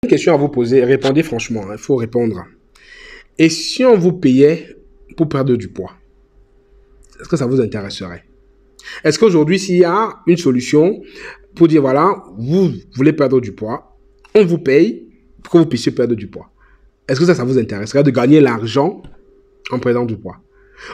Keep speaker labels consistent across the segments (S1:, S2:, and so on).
S1: Une question à vous poser, répondez franchement, il faut répondre. Et si on vous payait pour perdre du poids, est-ce que ça vous intéresserait? Est-ce qu'aujourd'hui, s'il y a une solution pour dire, voilà, vous voulez perdre du poids, on vous paye pour que vous puissiez perdre du poids. Est-ce que ça vous intéresserait de gagner l'argent en perdant du poids?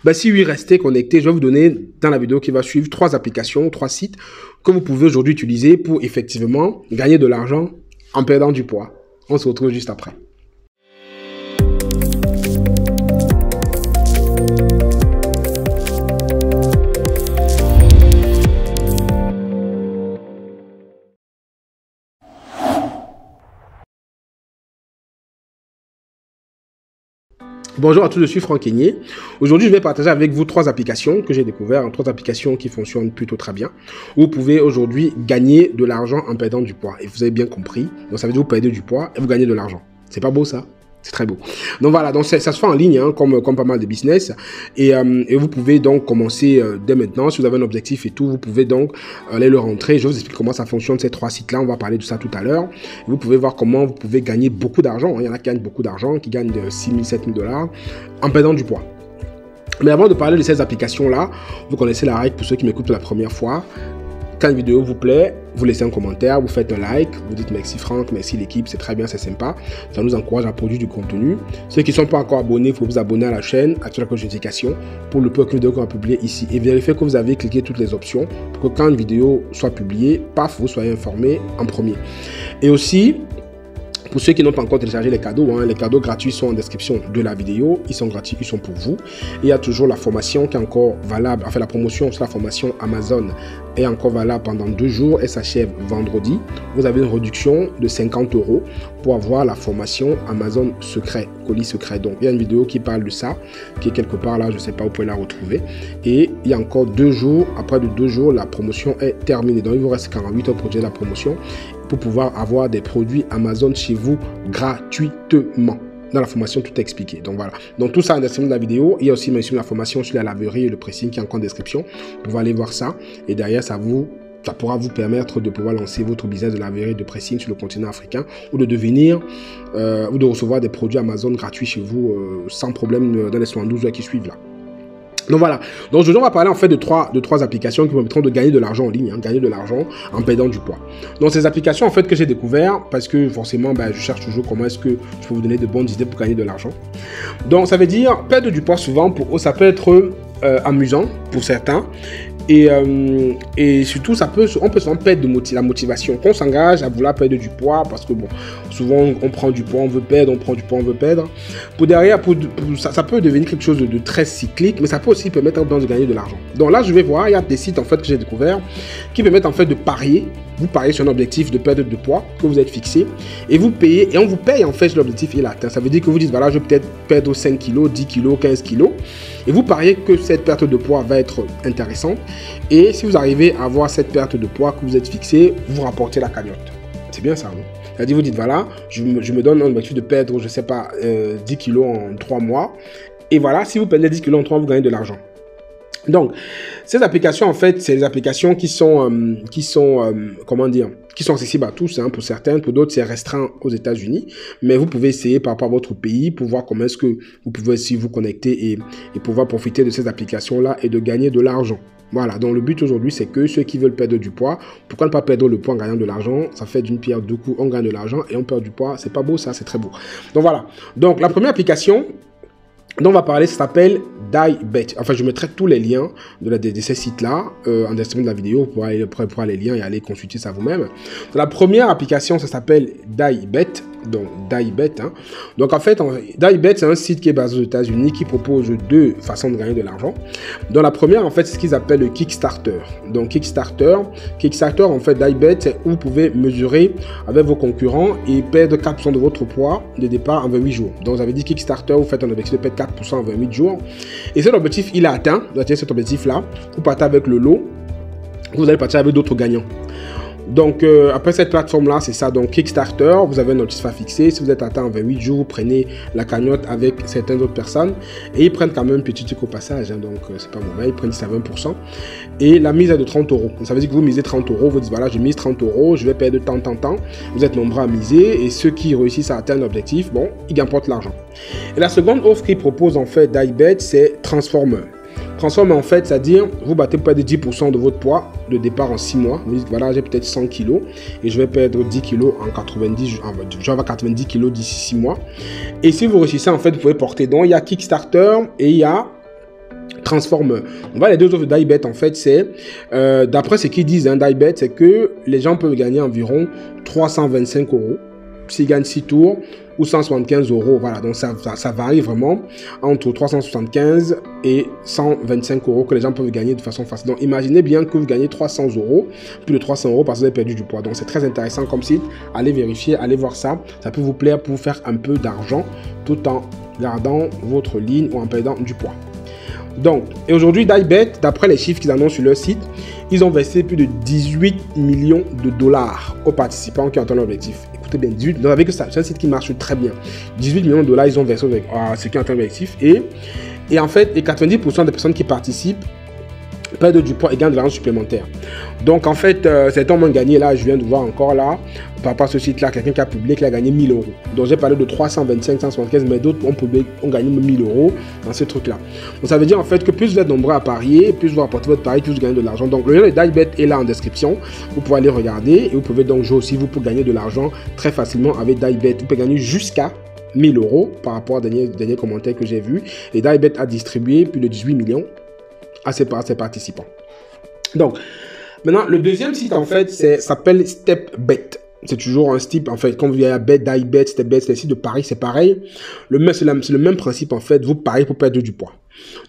S1: Ben, si oui, restez connectés. Je vais vous donner dans la vidéo qui va suivre 3 applications, 3 sites que vous pouvez aujourd'hui utiliser pour effectivement gagner de l'argent en perdant du poids. On se retrouve juste après. Bonjour à tous, je suis Franck Kenyé. Aujourd'hui, je vais partager avec vous 3 applications que j'ai découvertes, 3 applications qui fonctionnent plutôt très bien. Vous pouvez aujourd'hui gagner de l'argent en perdant du poids. Et vous avez bien compris, donc ça veut dire que vous perdez du poids et vous gagnez de l'argent. C'est pas beau ça? C'est très beau. Donc voilà, donc ça se fait en ligne, hein, comme pas mal de business. Et vous pouvez donc commencer dès maintenant. Si vous avez un objectif et tout, vous pouvez donc aller le rentrer. Je vous explique comment ça fonctionne ces 3 sites-là. On va parler de ça tout à l'heure. Vous pouvez voir comment vous pouvez gagner beaucoup d'argent. Il y en a qui gagnent beaucoup d'argent, qui gagnent 6 000, 7 000 $ en perdant du poids. Mais avant de parler de ces applications-là, vous connaissez la règle pour ceux qui m'écoutent pour la première fois. Quand une vidéo vous plaît, vous laissez un commentaire, vous faites un like, vous dites merci Franck, merci l'équipe, c'est très bien, c'est sympa. Ça nous encourage à produire du contenu. Ceux qui ne sont pas encore abonnés, il faut vous abonner à la chaîne, activer la cloche de notification pour le peu de vidéos qu'on va publier ici. Et vérifiez que vous avez cliqué toutes les options pour que quand une vidéo soit publiée, paf, vous soyez informé en premier. Et aussi, pour ceux qui n'ont pas encore téléchargé les cadeaux gratuits sont en description de la vidéo. Ils sont gratuits, ils sont pour vous. Et il y a toujours la formation qui est encore valable, enfin la promotion sur la formation Amazon est encore valable pendant 2 jours. Elle s'achève vendredi. Vous avez une réduction de 50 € pour avoir la formation Amazon secret, colis secret. Donc il y a une vidéo qui parle de ça, qui est quelque part là, je ne sais pas, vous pouvez la retrouver. Et il y a encore 2 jours, après de 2 jours, la promotion est terminée. Donc il vous reste 48 heures pour produire la promotion, pour pouvoir avoir des produits Amazon chez vous gratuitement. Dans la formation, tout est expliqué. Donc voilà. Donc tout ça en description de la vidéo. Il y a aussi bien sûr la formation sur la laverie et le pressing qui est encore en description. Vous pouvez aller voir ça. Et derrière, ça pourra vous permettre de pouvoir lancer votre business de laverie et de pressing sur le continent africain ou de devenir ou de recevoir des produits Amazon gratuits chez vous sans problème dans les 72 heures qui suivent là. Donc voilà, donc aujourd'hui on va parler en fait de trois applications qui permettront de gagner de l'argent en ligne, gagner de l'argent en perdant du poids. Donc ces applications en fait que j'ai découvert parce que forcément je cherche toujours comment est-ce que je peux vous donner de bonnes idées pour gagner de l'argent. Donc ça veut dire perdre du poids souvent pour eux ça peut être amusant pour certains. Et surtout, on peut souvent perdre la motivation. Quand on s'engage à vouloir perdre du poids, parce que bon, souvent on prend du poids, on veut perdre, on prend du poids, on veut perdre. Pour derrière, ça peut devenir quelque chose de très cyclique, mais ça peut aussi permettre de gagner de l'argent. Donc là, je vais voir, il y a des sites en fait que j'ai découvert qui permettent en fait de parier. Vous pariez sur un objectif de perte de poids que vous êtes fixé et vous payez et on vous paye en fait si l'objectif est atteint. Ça veut dire que vous dites voilà, je vais peut-être perdre 5 kg, 10 kg, 15 kg et vous pariez que cette perte de poids va être intéressante et si vous arrivez à avoir cette perte de poids que vous êtes fixé, vous rapportez la cagnotte. C'est bien ça, non? C'est-à-dire vous dites voilà, je me donne un objectif de perdre, je sais pas, 10 kg en 3 mois et voilà, si vous perdez 10 kg en 3 mois, vous gagnez de l'argent. Donc, ces applications, en fait, c'est des applications qui sont accessibles à tous, hein, pour certains, pour d'autres, c'est restreint aux États-Unis. Mais vous pouvez essayer par rapport à votre pays pour voir comment est-ce que vous pouvez aussi vous connecter et pouvoir profiter de ces applications-là et de gagner de l'argent. Voilà, donc le but aujourd'hui, c'est que ceux qui veulent perdre du poids, pourquoi ne pas perdre le poids en gagnant de l'argent? Ça fait d'une pierre deux coups, on gagne de l'argent et on perd du poids. C'est pas beau, ça, c'est très beau. Donc voilà, donc la première application dont on va parler, ça s'appelle DieBet. Enfin, je mettrai tous les liens de ces sites-là en description de la vidéo pour aller prendre les liens et aller consulter ça vous-même. La première application, ça s'appelle DieBet. Donc, DieBet. Hein. Donc, en fait, DieBet, c'est un site qui est basé aux États-Unis qui propose 2 façons de gagner de l'argent. Donc, la première, en fait, c'est ce qu'ils appellent le Kickstarter. Donc, Kickstarter, en fait, DieBet, c'est où vous pouvez mesurer avec vos concurrents et perdre 4% de votre poids de départ en 28 jours. Donc, vous avez dit Kickstarter, vous faites un objectif de perdre 4% en 28 jours. Et cet objectif, il est atteint. Vous atteignez cet objectif-là. Vous partez avec le lot. Vous allez partir avec d'autres gagnants. Donc, après cette plateforme-là, c'est ça. Donc, Kickstarter, vous avez un objectif à fixer. Si vous êtes atteint en 28 jours, vous prenez la cagnotte avec certaines autres personnes. Et ils prennent quand même un petit truc au passage. Hein, donc, c'est pas mauvais. Ils prennent 10 à 20%. Et la mise est de 30 euros. Donc, ça veut dire que vous misez 30 euros. Vous dites, voilà, je mise 30 euros. Je vais payer de temps. Vous êtes nombreux à miser. Et ceux qui réussissent à atteindre l'objectif, bon, ils emportent l'argent. Et la seconde offre qu'ils proposent, en fait, d'iBet, c'est Transformer. Transforme en fait, c'est-à-dire vous battez près de 10% de votre poids de départ en 6 mois. Vous dites voilà, j'ai peut-être 100 kg et je vais perdre 10 kg en 90, je vais avoir 90 kg d'ici 6 mois. Et si vous réussissez, en fait, vous pouvez porter. Donc, il y a Kickstarter et il y a Transformer. On va les deux offres d'iBet, en fait, c'est d'après ce qu'ils disent, hein, d'iBet, c'est que les gens peuvent gagner environ 325 euros s'ils gagnent 6 tours ou 175 euros. Voilà, donc ça varie vraiment entre 375 et 125 euros que les gens peuvent gagner de façon facile. Donc imaginez bien que vous gagnez 300 euros, plus de 300 euros parce que vous avez perdu du poids. Donc c'est très intéressant comme site. Allez vérifier, allez voir ça. Ça peut vous plaire pour vous faire un peu d'argent tout en gardant votre ligne ou en perdant du poids. Donc, et aujourd'hui, d'iBet, d'après les chiffres qu'ils annoncent sur leur site, ils ont versé plus de 18 millions de dollars aux participants qui ont atteint l'objectif. Écoutez bien, 18, vous savez que c'est un site qui marche très bien. 18 millions de dollars, ils ont versé à ceux qui ont atteint l'objectif. Et en fait, les 90% des personnes qui participent perdent du poids et gagnent de l'argent supplémentaire. Donc en fait, cet homme a gagné, là, je viens de voir encore là, par rapport à ce site-là, quelqu'un qui a publié qu'il a gagné 1000 euros. Donc j'ai parlé de 325, 175, mais d'autres ont gagné 1000 euros dans ce truc-là. Donc ça veut dire en fait que plus vous êtes nombreux à parier, plus vous rapportez votre pari, plus vous gagnez de l'argent. Donc le lien de d'iBet est là en description. Vous pouvez aller regarder et vous pouvez donc jouer aussi, vous pouvez gagner de l'argent très facilement avec d'iBet. Vous pouvez gagner jusqu'à 1000 euros par rapport à dernier commentaire que j'ai vu. Et d'iBet a distribué plus de 18 millions à ses participants. Donc, maintenant, le deuxième site, en fait, s'appelle StepBet. C'est toujours un site, en fait, quand vous voyez Bet, d'iBet, StepBet, c'est les sites de paris, c'est pareil. C'est le même principe, en fait, vous pariez pour perdre du poids.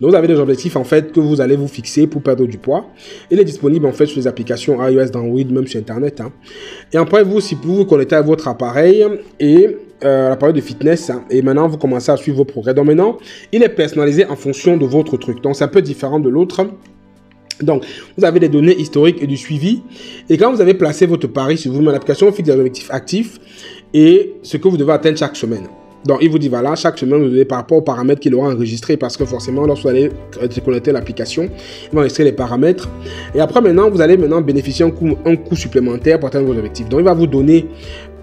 S1: Donc, vous avez des objectifs, en fait, que vous allez vous fixer pour perdre du poids. Il est disponible, en fait, sur les applications iOS, Android, même sur Internet. Hein. Et après, vous, si vous vous connectez à votre appareil et l'appareil de fitness, hein, et maintenant, vous commencez à suivre vos progrès. Donc, maintenant, il est personnalisé en fonction de votre truc. Donc, c'est un peu différent de l'autre. Donc, vous avez des données historiques et du suivi. Et quand vous avez placé votre pari sur vous-même, l'application fixe des objectifs actifs et ce que vous devez atteindre chaque semaine. Donc, il vous dit, voilà, chaque semaine, vous devez par rapport aux paramètres qu'il aura enregistrés, parce que forcément, lorsque vous allez connecter l'application, il va enregistrer les paramètres. Et après, maintenant, vous allez bénéficier un coût supplémentaire pour atteindre vos objectifs. Donc, il va vous donner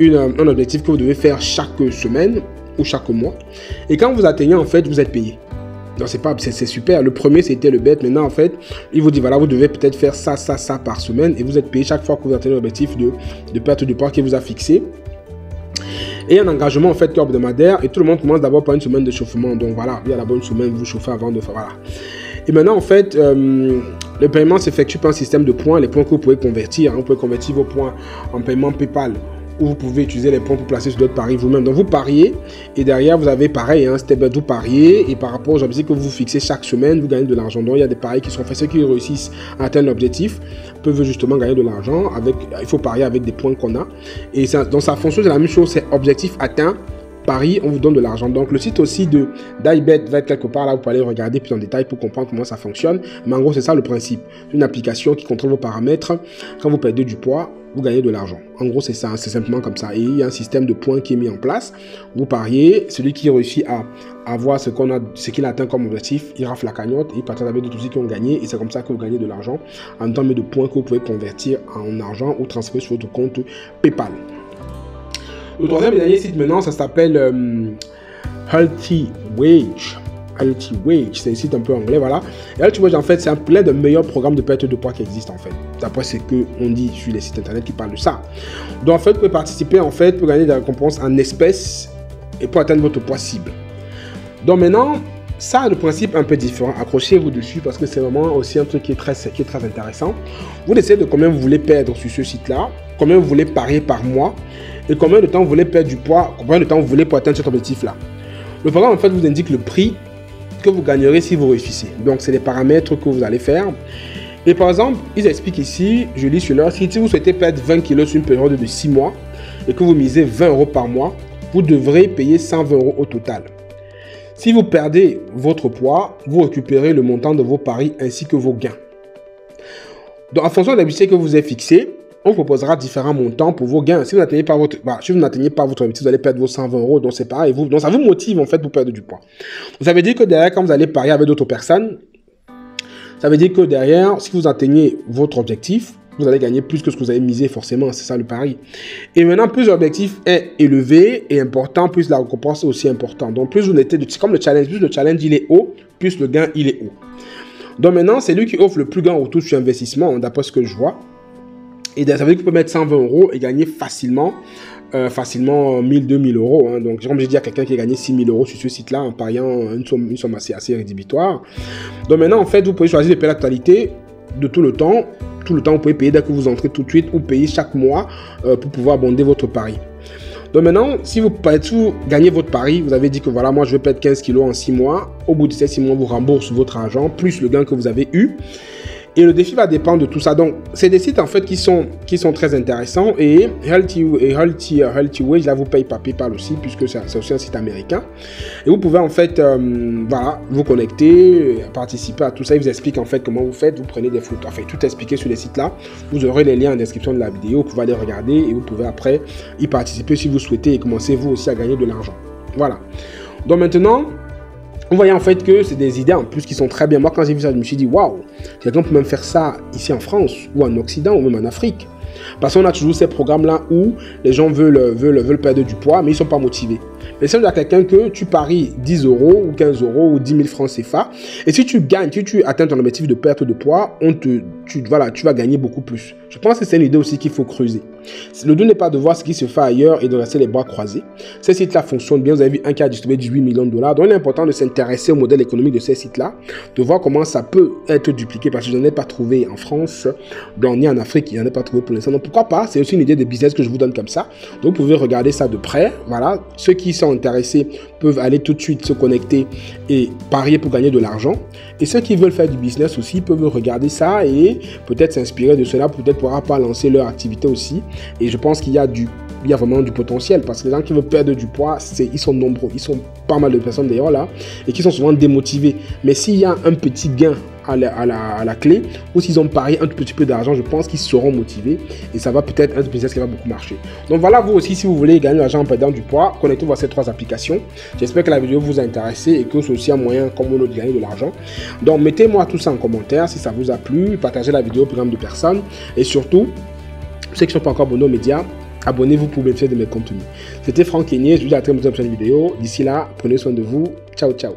S1: un objectif que vous devez faire chaque semaine ou chaque mois. Et quand vous atteignez, en fait, vous êtes payé. Donc, c'est super. Le premier, c'était le bet. Maintenant, en fait, il vous dit, voilà, vous devez peut-être faire ça par semaine. Et vous êtes payé chaque fois que vous atteignez l'objectif de perte de poids qu'il vous a fixé. Et un engagement, en fait, hebdomadaire. Et tout le monde commence d'abord par une semaine de chauffement. Donc, voilà, il y a la bonne semaine, vous chauffez avant de faire, voilà. Et maintenant, en fait, le paiement s'effectue par un système de points. Les points que vous pouvez convertir. Hein, vous pouvez convertir vos points en paiement PayPal. Ou vous pouvez utiliser les points pour placer sur d'autres paris vous-même. Donc, vous pariez et derrière, vous avez pareil, hein, StepBet, vous pariez et par rapport aux objectifs que vous fixez chaque semaine, vous gagnez de l'argent. Donc, il y a des paris qui sont faits. Ceux qui réussissent à atteindre l'objectif peuvent justement gagner de l'argent. Il faut parier avec des points qu'on a. Et donc, ça fonctionne, c'est la même chose, c'est objectif atteint. Paris, on vous donne de l'argent. Donc, le site aussi d'iBet va être quelque part là. Vous pouvez aller regarder plus en détail pour comprendre comment ça fonctionne. Mais en gros, c'est ça le principe. Une application qui contrôle vos paramètres. Quand vous perdez du poids, vous gagnez de l'argent. En gros, c'est ça. C'est simplement comme ça. Et il y a un système de points qui est mis en place. Vous pariez. Celui qui réussit à avoir ce qu'il atteint comme objectif, il rafle la cagnotte. Et il partage avec d'autres aussi qui ont gagné. Et c'est comme ça que vous gagnez de l'argent en termes de points que vous pouvez convertir en argent ou transférer sur votre compte PayPal. Le troisième et dernier site maintenant, ça s'appelle Healthy Wage. Healthy Wage, c'est un site un peu anglais, voilà. Et Healthy Wage, en fait, c'est plein de meilleurs programmes de perte de poids qui existent, en fait. D'après ce qu'on dit sur les sites internet qui parlent de ça. Donc, en fait, vous pouvez participer, en fait, pour gagner des récompenses en espèces et pour atteindre votre poids cible. Donc, maintenant, ça, le principe est un peu différent. Accrochez-vous dessus parce que c'est vraiment aussi un truc qui est très intéressant. Vous décidez de combien vous voulez perdre sur ce site-là, combien vous voulez parier par mois et combien de temps vous voulez perdre du poids, combien de temps vous voulez pour atteindre cet objectif-là. Le programme, en fait, vous indique le prix que vous gagnerez si vous réussissez. Donc, c'est les paramètres que vous allez faire. Et par exemple, ils expliquent ici, je lis sur leur site, si vous souhaitez perdre 20 kg sur une période de 6 mois et que vous misez 20 euros par mois, vous devrez payer 120 euros au total. Si vous perdez votre poids, vous récupérez le montant de vos paris ainsi que vos gains. Donc, en fonction de la budget que vous avez fixé, on vous proposera différents montants pour vos gains. Si vous n'atteignez pas votre, si vous n'atteignez pas votre objectif, vous allez perdre vos 120 euros, donc c'est pareil. Donc ça vous motive en fait pour perdre du poids. Ça veut dire que derrière, quand vous allez parier avec d'autres personnes, ça veut dire que derrière, si vous atteignez votre objectif, vous allez gagner plus que ce que vous avez misé forcément, c'est ça le pari. Et maintenant, plus l'objectif est élevé et important, plus la récompense est aussi importante. Donc plus vous mettez, comme le challenge, plus le challenge il est haut, plus le gain il est haut. Donc maintenant, c'est lui qui offre le plus grand retour sur investissement, d'après ce que je vois. Et ça veut dire que vous pouvez mettre 120 euros et gagner facilement 1000, 2000 euros. Hein. Donc, comme j'ai dit à quelqu'un qui a gagné 6000 euros sur ce site-là en pariant une somme assez rédhibitoire. Donc maintenant, en fait, vous pouvez choisir de payer la totalité de tout le temps. Tout le temps, vous pouvez payer dès que vous entrez tout de suite ou payer chaque mois pour pouvoir abonder votre pari. Donc maintenant, si vous gagnez votre pari, vous avez dit que voilà, moi je vais perdre 15 kilos en 6 mois. Au bout de ces 6 mois, vous remboursez votre argent plus le gain que vous avez eu. Et le défi va dépendre de tout ça. Donc, c'est des sites en fait qui sont très intéressants. Et Healthy Wage, là, vous paye par PayPal aussi, puisque c'est aussi un site américain. Et vous pouvez en fait, voilà, vous connecter, participer à tout ça. Ils vous expliquent en fait comment vous faites. Vous prenez des photos, enfin, tout expliqué sur les sites là. Vous aurez les liens en description de la vidéo. Vous pouvez aller regarder et vous pouvez après y participer si vous souhaitez et commencer vous aussi à gagner de l'argent. Voilà. Donc maintenant, vous voyez en fait que c'est des idées en plus qui sont très bien. Moi, quand j'ai vu ça, je me suis dit, waouh, quelqu'un peut même faire ça ici en France ou en Occident ou même en Afrique. Parce qu'on a toujours ces programmes-là où les gens veulent perdre du poids, mais ils ne sont pas motivés. Mais si on a quelqu'un que tu paries 10 euros ou 15 euros ou 10 000 francs CFA, et si tu gagnes, si tu atteins ton objectif de perte de poids, tu vas gagner beaucoup plus. Je pense que c'est une idée aussi qu'il faut creuser. Le but n'est pas de voir ce qui se fait ailleurs et de rester les bras croisés. Ces sites-là fonctionnent bien. Vous avez vu un qui a distribué 18 millions de dollars. Donc, il est important de s'intéresser au modèle économique de ces sites-là, de voir comment ça peut être dupliqué parce que je n'en ai pas trouvé en France, ni en Afrique, je n'en ai pas trouvé pour l'instant. Donc, pourquoi pas? C'est aussi une idée de business que je vous donne comme ça. Donc, vous pouvez regarder ça de près. Voilà. Ceux qui sont intéressés peuvent aller tout de suite se connecter et parier pour gagner de l'argent. Et ceux qui veulent faire du business aussi peuvent regarder ça et peut-être s'inspirer de cela, peut-être pourra pas lancer leur activité aussi. Et je pense qu'il y a vraiment du potentiel parce que les gens qui veulent perdre du poids, ils sont nombreux. Ils sont pas mal de personnes d'ailleurs là et qui sont souvent démotivés. Mais s'il y a un petit gain à la clé ou s'ils ont parié un tout petit peu d'argent, je pense qu'ils seront motivés et ça va peut-être être un business qui va beaucoup marcher. Donc voilà, vous aussi, si vous voulez gagner de l'argent en perdant du poids, connectez-vous à ces 3 applications. J'espère que la vidéo vous a intéressé et que c'est aussi un moyen comme l'autre de gagner de l'argent. Donc mettez-moi tout ça en commentaire si ça vous a plu, partagez la vidéo au plus grand nombre de personnes et surtout, ceux qui ne sont pas encore abonnés aux médias, abonnez-vous pour bénéficier de mes contenus. C'était Franck Kenyé, je vous dis à très bientôt dans une prochaine vidéo. D'ici là, prenez soin de vous. Ciao, ciao.